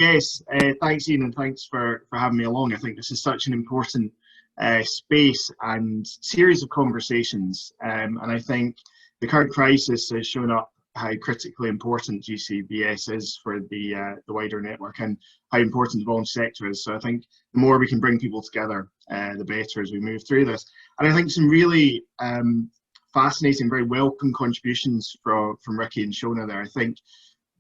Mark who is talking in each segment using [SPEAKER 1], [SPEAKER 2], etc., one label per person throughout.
[SPEAKER 1] Yes, thanks, Ian, and thanks for having me along. I think this is such an important space and series of conversations, and I think the current crisis has shown up how critically important GCBS is for the wider network and how important the voluntary sector is. So I think the more we can bring people together, the better as we move through this. And I think some really fascinating, very welcome contributions from Ricky and Shona there. I think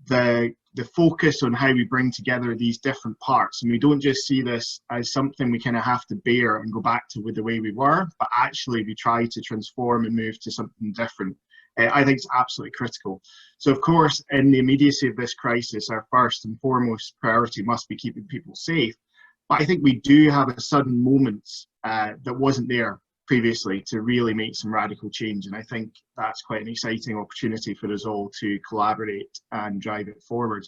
[SPEAKER 1] the focus on how we bring together these different parts, and we don't just see this as something we kind of have to bear and go back to with the way we were, but actually we try to transform and move to something different. I think it's absolutely critical. So of course, in the immediacy of this crisis, our first and foremost priority must be keeping people safe. But I think we do have a sudden moment that wasn't there previously to really make some radical change, and I think that's quite an exciting opportunity for us all to collaborate and drive it forward.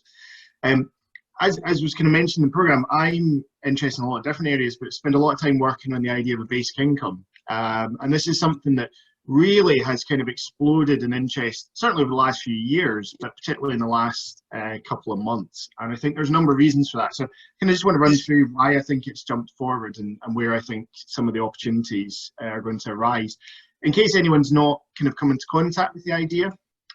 [SPEAKER 1] As was kind of mentioned in the programme, I'm interested in a lot of different areas, but spend a lot of time working on the idea of a basic income, and this is something that really has kind of exploded in interest, certainly over the last few years, but particularly in the last couple of months. And I think there's a number of reasons for that. So I just want to run through why I think it's jumped forward and where I think some of the opportunities are going to arise. In case anyone's not kind of come into contact with the idea,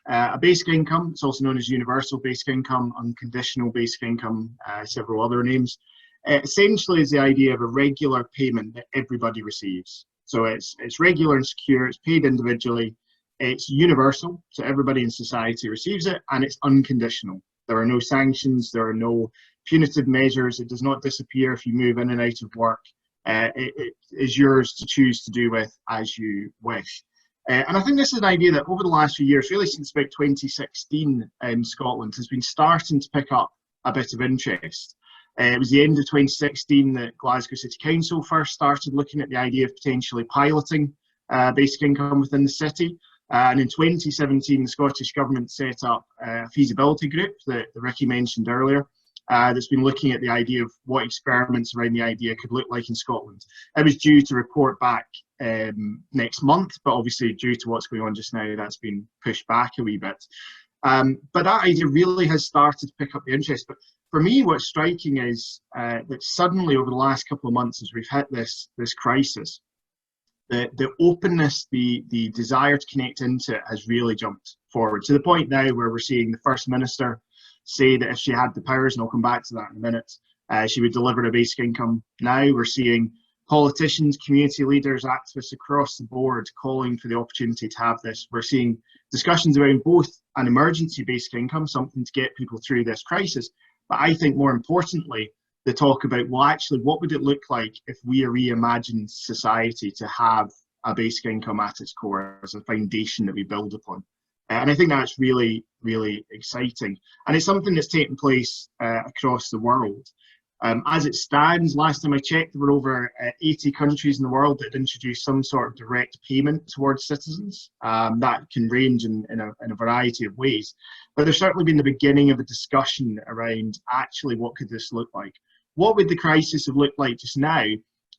[SPEAKER 1] a basic income, it's also known as universal basic income, unconditional basic income, several other names, essentially is the idea of a regular payment that everybody receives. So it's regular and secure, it's paid individually, it's universal, so everybody in society receives it, and it's unconditional. There are no sanctions, there are no punitive measures, it does not disappear if you move in and out of work. It is yours to choose to do with as you wish. And I think this is an idea that over the last few years, really since about 2016 in Scotland, has been starting to pick up a bit of interest. It was the end of 2016 that Glasgow City Council first started looking at the idea of potentially piloting basic income within the city. And in 2017, the Scottish Government set up a feasibility group that Ricky mentioned earlier, that's been looking at the idea of what experiments around the idea could look like in Scotland. It was due to report back next month, but obviously due to what's going on just now, that's been pushed back a wee bit. But that idea really has started to pick up the interest. But for me, what's striking is that suddenly over the last couple of months, as we've hit this crisis, the openness, the desire to connect into it has really jumped forward to the point now where we're seeing the First Minister say that if she had the powers, and I'll come back to that in a minute, she would deliver a basic income. Now we're seeing politicians, community leaders, activists across the board calling for the opportunity to have this. We're seeing discussions around both an emergency basic income, something to get people through this crisis, but I think more importantly, the talk about, well, actually, what would it look like if we reimagined society to have a basic income at its core as a foundation that we build upon? And I think that's really, really exciting. And it's something that's taken place across the world. As it stands, last time I checked, there were over 80 countries in the world that introduced some sort of direct payment towards citizens. That can range in a variety of ways. But there's certainly been the beginning of a discussion around actually what could this look like? What would the crisis have looked like just now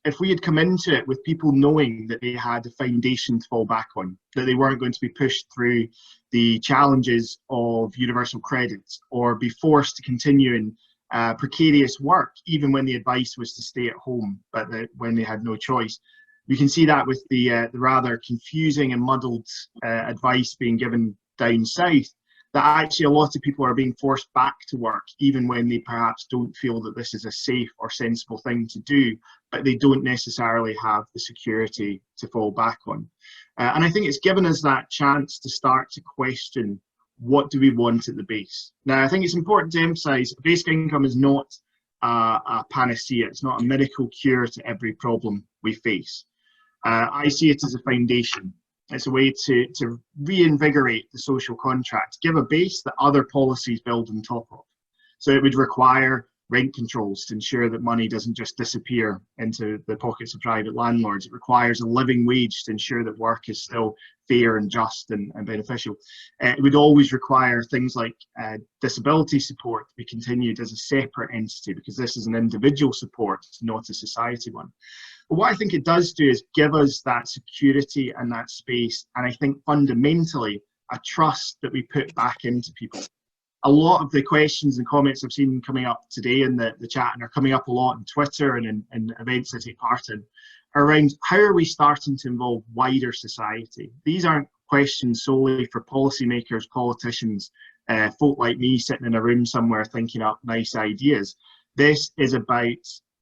[SPEAKER 1] if we had come into it with people knowing that they had a foundation to fall back on, that they weren't going to be pushed through the challenges of universal credits or be forced to continue in precarious work, even when the advice was to stay at home, but when they had no choice. You can see that with the rather confusing and muddled advice being given down south, that actually a lot of people are being forced back to work, even when they perhaps don't feel that this is a safe or sensible thing to do, but they don't necessarily have the security to fall back on. And I think it's given us that chance to start to question, what do we want at the base? Now, I think it's important to emphasise basic income is not a panacea. It's not a miracle cure to every problem we face. I see it as a foundation. It's a way to reinvigorate the social contract, give a base that other policies build on top of. So it would require rent controls to ensure that money doesn't just disappear into the pockets of private landlords. It requires a living wage to ensure that work is still fair and just and beneficial. It would always require things like disability support to be continued as a separate entity, because this is an individual support, not a society one. But what I think it does do is give us that security and that space, and I think fundamentally a trust that we put back into people. a lot of the questions and comments I've seen coming up today in the chat, and are coming up a lot on Twitter and in events I take part in, are around how are we starting to involve wider society. These aren't questions solely for policymakers, politicians, folk like me sitting in a room somewhere thinking up nice ideas. This is about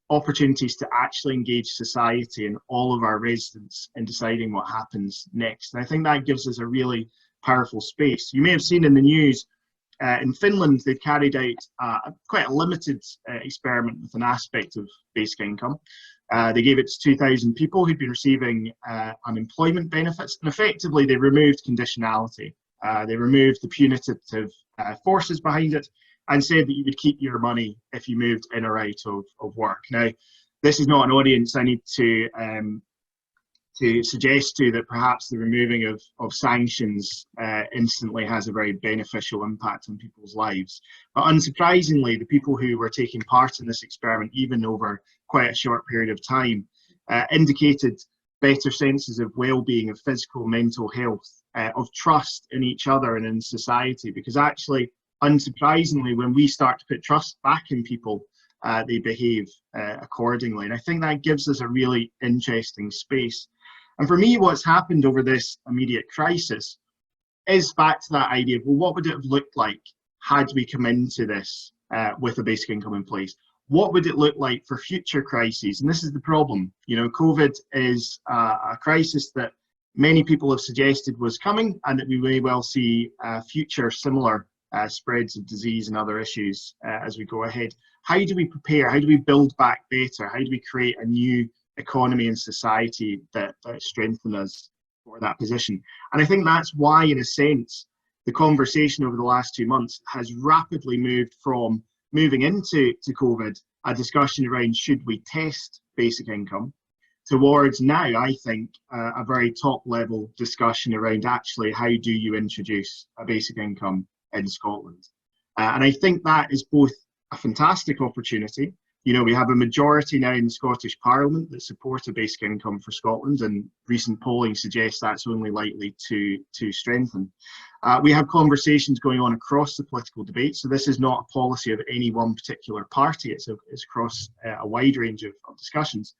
[SPEAKER 1] opportunities to actually engage society and all of our residents in deciding what happens next. And I think that gives us a really powerful space. You may have seen in the news, in Finland, they've carried out quite a limited experiment with an aspect of basic income. They gave it to 2,000 people who'd been receiving unemployment benefits, and effectively they removed conditionality. They removed the punitive forces behind it, and said that you would keep your money if you moved in or out of work. Now, this is not an audience I need to suggest to that perhaps the removing of sanctions instantly has a very beneficial impact on people's lives. But unsurprisingly, the people who were taking part in this experiment, even over quite a short period of time, indicated better senses of well-being, of physical, mental health, of trust in each other and in society, because actually, unsurprisingly, when we start to put trust back in people, they behave accordingly. And I think that gives us a really interesting space. And for me, what's happened over this immediate crisis is back to that idea of, well, what would it have looked like had we come into this with a basic income in place? What would it look like for future crises? And this is the problem. You know, COVID is a crisis that many people have suggested was coming, and that we may well see future similar spreads of disease and other issues as we go ahead. How do we prepare? How do we build back better? How do we create a new economy and society that strengthen us for that position? And I think that's why, in a sense, the conversation over the last 2 months has rapidly moved from moving into COVID, a discussion around should we test basic income, towards now, I think, a very top level discussion around actually how do you introduce a basic income in Scotland. And I think that is both a fantastic opportunity. You know, we have a majority now in the Scottish Parliament that support a basic income for Scotland, and recent polling suggests that's only likely to strengthen. We have conversations going on across the political debate, so this is not a policy of any one particular party, it's across a wide range of discussions.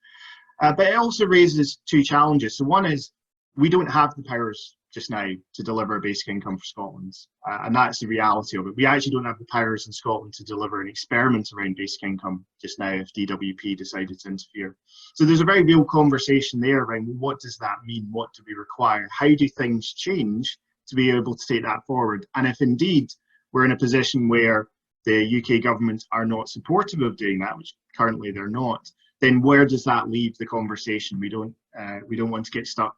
[SPEAKER 1] But it also raises two challenges. So one is, we don't have the powers just now to deliver a basic income for Scotland, and that's the reality of it. We actually don't have the powers in Scotland to deliver an experiment around basic income just now if DWP decided to interfere. So there's a very real conversation there around what does that mean, what do we require, how do things change to be able to take that forward, and if indeed we're in a position where the UK government are not supportive of doing that, which currently they're not, then where does that leave the conversation? We don't want to get stuck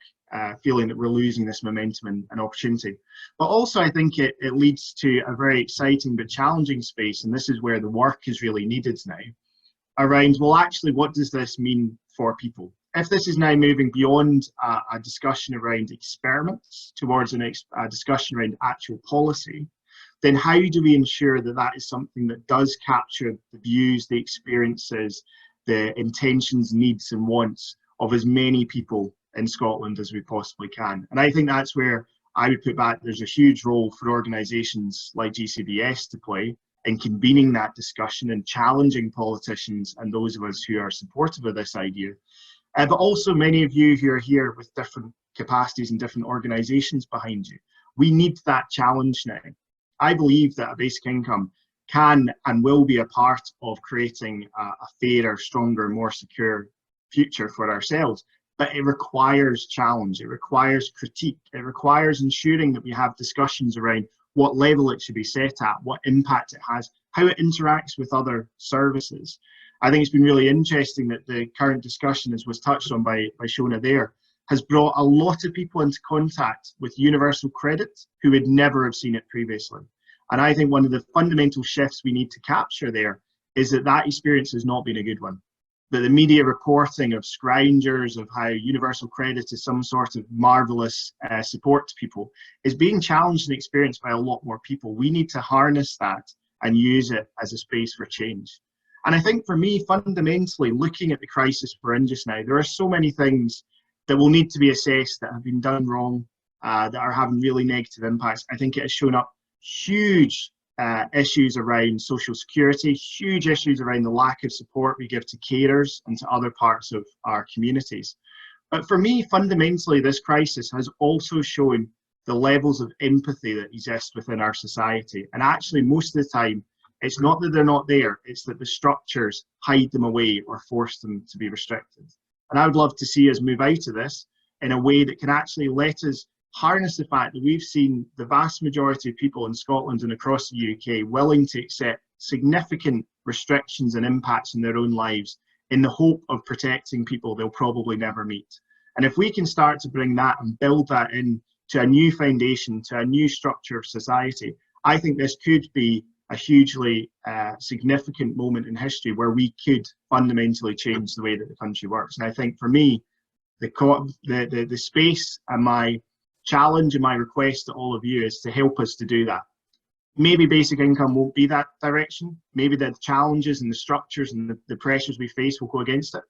[SPEAKER 1] feeling that we're losing this momentum and opportunity. But also I think it leads to a very exciting but challenging space, and this is where the work is really needed now, around, well, actually, what does this mean for people? If this is now moving beyond a discussion around experiments towards a discussion around actual policy, then how do we ensure that that is something that does capture the views, the experiences, the intentions, needs and wants of as many people in Scotland as we possibly can? And I think that's where I would put back, there's a huge role for organisations like GCBS to play in convening that discussion and challenging politicians and those of us who are supportive of this idea. But also many of you who are here with different capacities and different organisations behind you. We need that challenge now. I believe that a basic income can and will be a part of creating a fairer, stronger, more secure future for ourselves. But it requires challenge, it requires critique, it requires ensuring that we have discussions around what level it should be set at, what impact it has, how it interacts with other services. I think it's been really interesting that the current discussion, as was touched on by Shona there, has brought a lot of people into contact with universal credit who would never have seen it previously. And I think one of the fundamental shifts we need to capture there is that that experience has not been a good one. That the media reporting of scroungers, of how universal credit is some sort of marvellous support to people, is being challenged and experienced by a lot more people. We need to harness that and use it as a space for change. And I think for me, fundamentally, looking at the crisis we're in just now, there are so many things that will need to be assessed that have been done wrong, that are having really negative impacts. I think it has shown up huge issues around social security, huge issues around the lack of support we give to carers and to other parts of our communities. But for me, fundamentally, this crisis has also shown the levels of empathy that exist within our society. And actually, most of the time, it's not that they're not there, it's that the structures hide them away or force them to be restricted. And I would love to see us move out of this in a way that can actually let us harness the fact that we've seen the vast majority of people in Scotland and across the UK willing to accept significant restrictions and impacts in their own lives in the hope of protecting people they'll probably never meet. And if we can start to bring that and build that in to a new foundation, to a new structure of society, I think this could be a hugely significant moment in history where we could fundamentally change the way that the country works. And I think for me, the space and my challenge and my request to all of you is to help us to do that. Maybe basic income won't be that direction. Maybe the challenges and the structures and the pressures we face will go against it.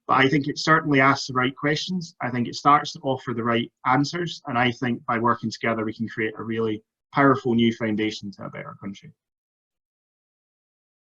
[SPEAKER 1] But I think it certainly asks the right questions. I think it starts to offer the right answers. And I think by working together, we can create a really powerful new foundation to a better country.